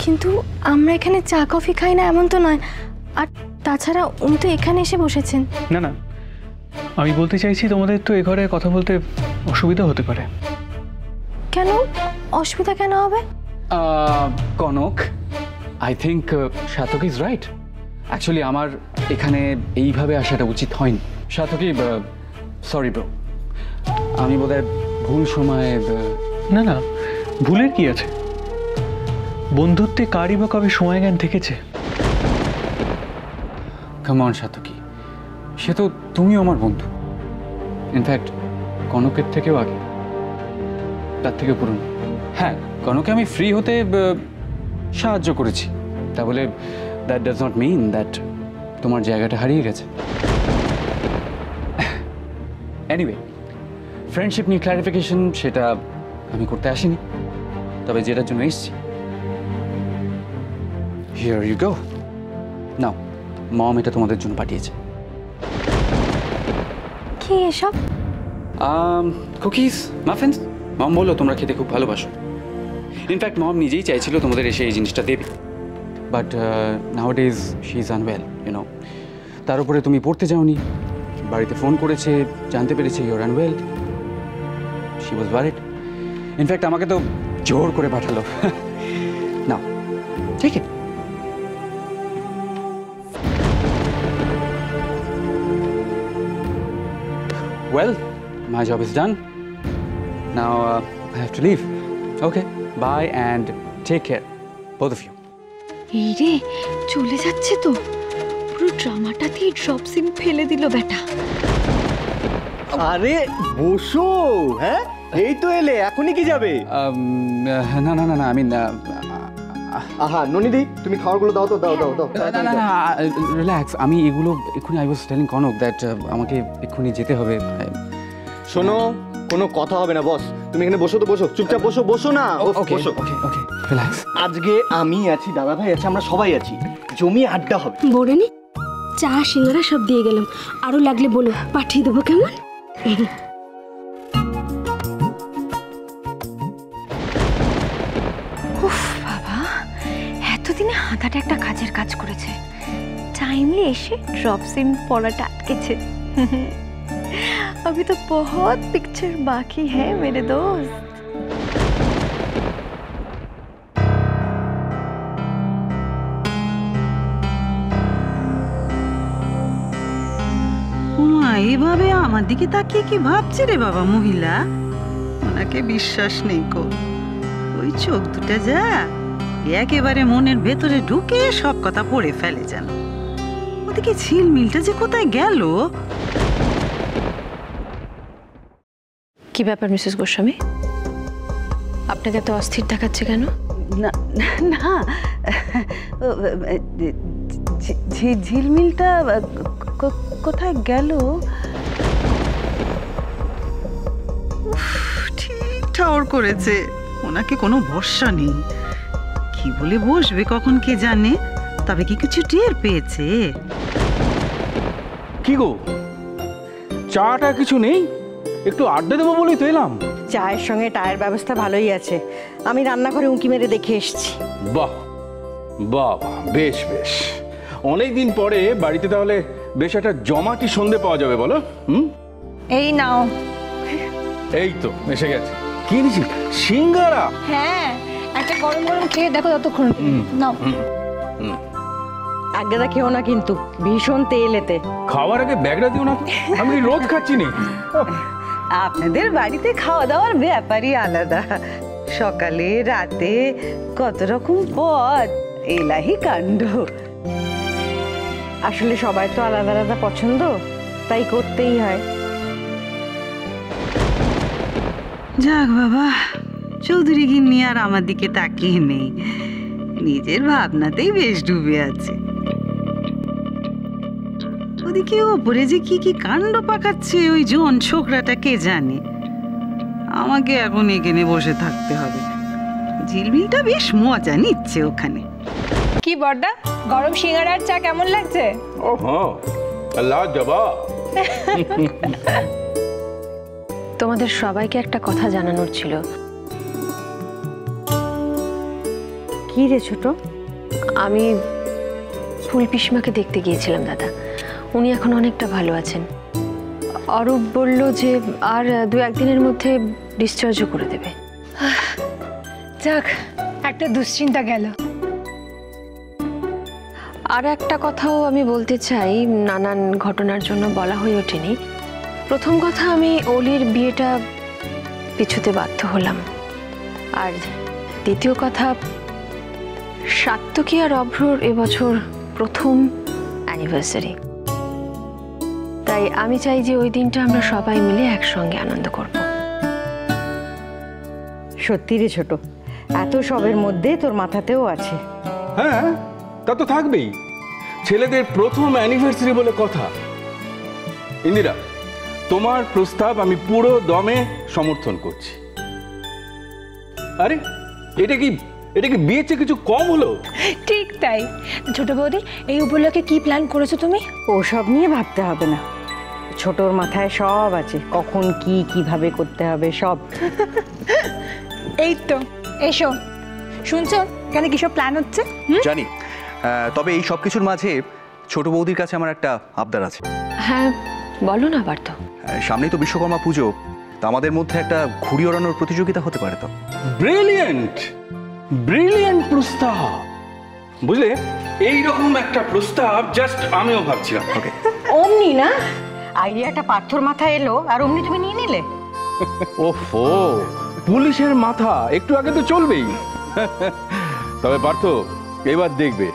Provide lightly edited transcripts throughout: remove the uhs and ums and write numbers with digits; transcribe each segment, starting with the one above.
কিন্তু আমরা এখানে চা কফি খাই না এমন তো নয়। আর তাছাড়া উনি তো এখানে এসে বসেছেন। না না, আমি বলতে চাইছি তোমাদের তো এ ঘরে কথা বলতে অসুবিধা হতে পারে। কেন অসুবিধা কেন হবে? কনক, আই থিঙ্ক সাতক ইজ রাইট। অ্যাকচুয়ালি আমার এখানে এইভাবে আসাটা উচিত হয়নি। সাতকি, সরি ব্রো, আমি বোধহয় ভুল সময়ে। না না, ভুলের কি আছে? বন্ধুত্বে কারই বা কবে সময় জ্ঞান থেকেছে? কাম অন সাতকি, সে তো তুমিও আমার বন্ধু, ইনফ্যাক্ট কনকের থেকেও আগে, তার থেকে পুরনো। হ্যাঁ, কনকে আমি ফ্রি হতে সাহায্য করেছি, তা বলে that does not mean that তোমার জায়গাটা হারিয়ে গেছে। এনিওয়ে, ফ্রেন্ডশিপ নিয়ে ক্লারিফিকেশন সেটা আমি করতে আসিনি, তবে যেটার জন্য এসেছি, হিয়ার ইউ গো। নাও, মম এটা তোমাদের জন্য পাঠিয়েছে। কি এসব? Cookies, muffins. মম বললো তোমরা খেতে খুব ভালোবাসো। ইনফ্যাক্ট মম নিজেই চাইছিল তোমাদের এসে এই জিনিসটা দেবে, but nowadays she is unwell, you know. তার উপরে তুমি পড়তে যাওনি, বাড়িতে ফোন করেছে, জানতে পেরেছে your unwell. She was worried. In fact আমাকে তো জোর করে পাঠালো। নাও, ঠিক আছে। Well, my job is done. Now I have to leave. Okay, bye and take care, both of you. এই রে, চলে যাচ্ছে তো। পুরো ড্রামাটাতেই ড্রপ সিন ফেলে দিল বেটা। আরে বসো। হ্যাঁ, এই তো এলে, এখনই কি যাবে? না না না না, আমি আহা ননিদি, তুমি খাবারগুলো দাও তো, দাও দাও দাও। না না না, রিল্যাক্স। আমি এগুলো এক্ষুনি, I was telling Kanak that আমাকে এক্ষুনি যেতে হবে। শোনো, কোনো কথা হবে না বস, তুমি এখানে বসো তো, বসো চুপচাপ, বসো বসো না। ওকে ওকে ওকে, রিল্যাক্স। আজকে আমি আছি, দাদা ভাই আছে, আমরা সবাই আছি, জমি আড্ডা হবে। বড়েনি চা সিঙ্গারা সব দিয়ে গেলাম, আরো লাগলে বলো, পাঠিয়ে দেবো। কেমন? উফ বাবা, এতদিনে হাতাটা একটা কাজের কাজ করেছে। টাইমলি এসে ড্রপ সিন পড়াটা আটকেছে। अभी तो बहुत पिक्चर बाकी है मेरे दोस्त। এইভাবে আমার দিকে তাকিয়ে কি ভাবছে রে বাবা মহিলা? ওনাকে বিশ্বাস নেই কো। ওই চোখ দুটা যা একেবারে মনের ভেতরে ঢুকে সব কথা পড়ে ফেলে যেন। ওদিকে ঝিলমিলটা যে কোথায় গেল? কি ব্যাপার মিসেস গোস্বামী, আপনাকে এত অস্থির দেখাচ্ছে কেন? না না, ঝিলমিলটা কোথায় গেল? ঠিক ঠাউর করেছে, ওনাকে কোনো ভরসা নেই। কি বলে বসবে কখন কে জানে। তবে কি কিছু টের পেয়েছে? কি গো, চাটা কিছু নেই? একটু আড্ডা দেবো বলেই তো এলাম। চায়ের সঙ্গে টায়ের ব্যবস্থা ভালোই আছে, আমি রান্নাঘরে উঁকি মেরে দেখে এসেছি। বাহ বাহ, বেশ বেশ, অনেকদিন পরে বাড়িতে তাহলে বেশ একটা জমাটি সন্ধে পাওয়া যাবে বলো। এই নাও। এই তো এসে গেছে। কি দিছি? সিঙ্গারা? হ্যাঁ, একটা গরম গরম খেয়ে দেখো ততক্ষণ। নাও। আগে খেও না কিন্তু, ভীষণ তেল এতে। খাওয়ার আগে ব্যাগটা দিও না, আমি রোজ খাচ্ছি নি। আপনাদের বাড়িতে খাওয়া দাওয়ার ব্যাপারই আলাদা। সকালে রাতে কত রকম পদ, এলাহি কাণ্ড। আসলে সবাই তো আলাদা আলাদা পছন্দ, তাই করতেই হয়। যাক বাবা, চৌধুরী গিন্নি আর আমার দিকে তাকিয়ে নেই, নিজের ভাবনাতেই বেশ ডুবে আছে। ওদিকে ওপরে যে কি কি কাণ্ড পাকাচ্ছে ওই জন ছোকরাটা কে জানে। আমাকে এখন এখানে বসে থাকতে হবে। ঝিলমিলটা বেশ মজা নিচ্ছে ওখানে। কি বড়দা, গরম সিঙ্গারার চা কেমন লাগছে? ওহো, লাজবাব। তোমাদের সবাইকে একটা কথা জানানোর ছিল। কি রে ছোট? আমি ফুল পিসমাকে দেখতে গিয়েছিলাম দাদা, উনি এখন অনেকটা ভালো আছেন। অরূপ বলল যে আর 2-1 দিনের মধ্যে ডিসচার্জও করে দেবে। যাক, একটা দুশ্চিন্তা গেল। আর একটা কথাও আমি বলতে চাই, নানান ঘটনার জন্য বলা হয়ে ওঠেনি। প্রথম কথা, আমি অলির বিয়েটা পিছুতে বাধ্য হলাম। আর দ্বিতীয় কথা, সাত্তকী আর অভ্রর এবছর প্রথম অ্যানিভার্সারি, তাই আমি চাই যে ওই দিনটা আমরা সবাই মিলে একসঙ্গে আনন্দ করব। সত্যি রে ছোট, এত সবের মধ্যে তোর মাথাতেও আছে। হ্যাঁ, তা তো থাকবেই। ছেলেদের প্রথম অ্যানিভার্সারি বলে কথা। ইন্দিরা, তোমার প্রস্তাব আমি পুরো দমে সমর্থন করছি। আরে এটা কি বিয়ের চেয়ে কিছু কম হলো? ঠিক তাই। ছোট বৌদি, এই উপলক্ষে কি প্ল্যান করেছো তুমি? ওসব নিয়ে ভাবতে হবে না, ছোটর মাথায় সব আছে, কখন কি কিভাবে করতে হবে সব। এই তো, এসো। শুনছো এখানে কিসব প্ল্যান হচ্ছে? জানি, তবে এই সব কিছুর মাঝে ছোট বৌদির কাছে আমার একটা আবদার আছে। হ্যাঁ বলো না পার্থ। সামনেই তো বিশ্বকর্মা পুজো, তা আমাদের মধ্যে একটা ঘুড়ি ওড়ানোর প্রতিযোগিতা হতে পারে তো। ব্রিলিয়েন্ট ব্রিলিয়েন্ট প্রস্তাব। বুঝলে, এইরকম একটা প্রস্তাব জাস্ট আমিও ভাবছিলাম। ওকে, অমনি না আইডিয়াটা পার্থর মাথায় এলো আর অমনি তুমি নিয়ে নিলে? ওফো, পুলিশের মাথা একটু আগে তো চলবেই। তবে পার্থ, এবার দেখবে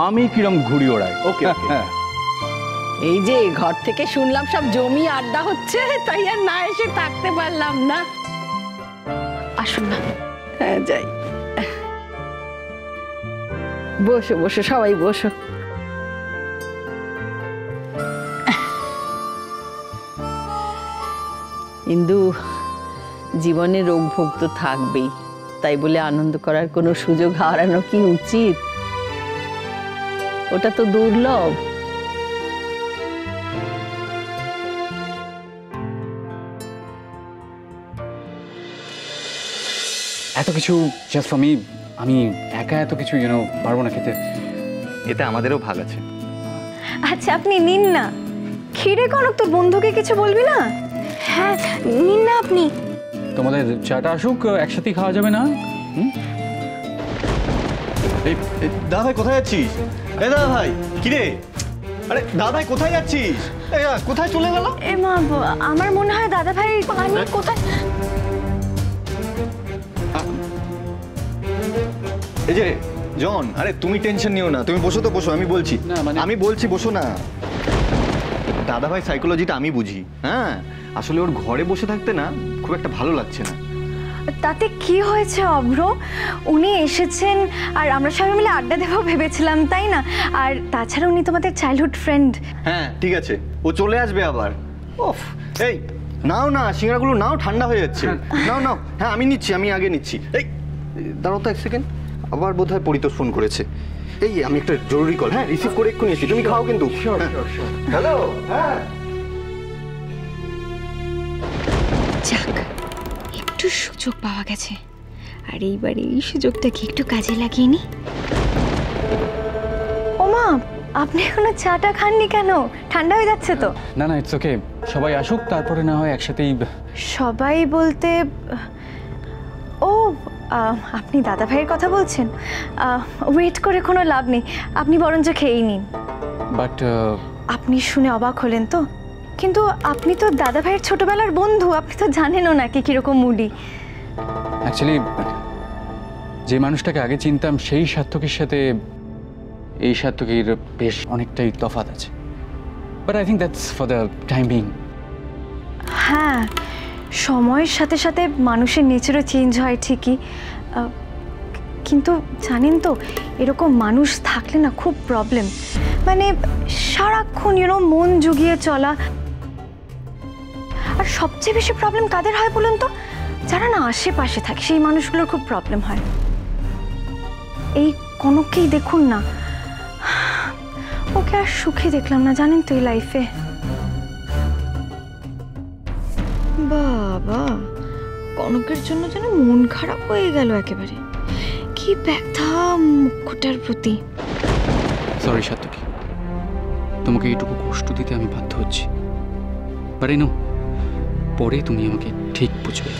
আমি কিরম ঘুড়ি ওড়াই। ওকে। এই যে ঘর থেকে শুনলাম সব জমি আড্ডা হচ্ছে, তাই আর না এসে থাকতে পারলাম না। আসুন না। হ্যাঁ যাই। বসো বসো, সবাই বসো। ইন্দু, জীবনে রোগ ভোগ তো থাকবেই, তাই বলে আনন্দ করার কোনো সুযোগ হারানো কি উচিত? ওটা তো দুর্লভ। এত কিছু জাস্ট ফর মি, আমি একা এত কিছু পারবো না খেতে। এতে আমাদেরও ভাগ আছে। আচ্ছা আপনি নিন না। খিরে কনক, তোর বন্ধুকে কিছু বলবি না? হ্যাঁ নিন না আপনি। তোমাদের চাটা আসুক, একসাথেই খাওয়া যাবে না? দাদা ভাই কোথায় যাচ্ছিস? এ দাদা ভাই, কিরে? আরে দাদা ভাই কোথায় যাচ্ছিস? কোথায় চলে গেল? এ মা, আমার মনে হয় দাদা ভাই পানি কোথায়। এই যে জন, আরে তুমি টেনশন নিও না, তুমি বসো তো, বসো, আমি বলছি। আমি বলছি, বসো না। দাদা ভাই সাইকোলজিটা আমি বুঝি। হ্যাঁ, আসলে ওর ঘরে বসে থাকতে না খুব একটা ভালো লাগছে না। তাতে কি হয়েছে অভ্র? উনি এসেছেন আর আমরা সবাই মিলে আড্ডা দেবো ভেবেছিলাম, তাই না? আর তাছাড়া উনি তোমাদের চাইল্ডহুড ফ্রেন্ড। হ্যাঁ ঠিক আছে, ও চলে আসবে আবার। ওফ, এই নাও না, সিঙ্গারাগুলো নাও, ঠান্ডা হয়ে যাচ্ছে। নাও নাও। হ্যাঁ আমি নিচ্ছি, আমি আগে নিচ্ছি। এই দাঁড়াও তো 1 সেকেন্ড, আবার বোধহয় পরিতোষ ফোন করেছে। এই আমি একটা জরুরি কল, হ্যাঁ রিসিভ করে এক্ষুনি এসেছি। তুমি খাও কিন্তু। হ্যালো। হ্যাঁ যাক, একটু সুযোগ পাওয়া গেছে, আর এইবার এই সুযোগটাকে একটু কাজে লাগিয়ে নি। ওমা, আপনি এখনো চাটা খাননি কেন? ঠান্ডা হয়ে যাচ্ছে তো। না না, ইটস ওকে, সবাই আসুক, তারপরে না হয় একসাথেই। সবাই বলতে ও, আপনি দাদা ভাইয়ের কথা বলছেন? ওয়েট করে কোনো লাভ নেই, আপনি বরঞ্চ খেয়েই নিন। বাট আপনি শুনে অবাক হলেন তো? কিন্তু আপনি তো দাদা ভাইয়ের ছোটবেলার বন্ধু, আপনি তো জানেনও নাকি কিরকম মুডি। অ্যাকচুয়ালি যে মানুষটাকে আগে চিনতাম, সেই সার্থকীর সাথে এই সার্থকীর বেশ অনেকটাই তফাৎ আছে। But I think that's for the time being. হ্যাঁ, সময়ের সাথে সাথে মানুষের নেচারও চেঞ্জ হয় ঠিকই, কিন্তু জানেন তো এরকম মানুষ থাকলে না খুব প্রবলেম। মানে সারাক্ষণ মন জুগিয়ে চলা। আর সবচেয়ে বেশি প্রবলেম কাদের হয় বলুন তো? যারা না আশেপাশে থাকে, সেই মানুষগুলোর খুব প্রবলেম হয়। এই কনককেই দেখুন না, ওকে আর সুখে দেখলাম না জানেন তো এই লাইফে। বাবা, কনকের জন্য যেন মন খারাপ হয়ে গেল একেবারে। কি ব্যথা মুখটার প্রতি। সরি সাত্তকী, তোমাকে এইটুকু কষ্ট দিতে আমি বাধ্য হচ্ছি। পারে না, পরে তুমি আমাকে ঠিক বুঝবে।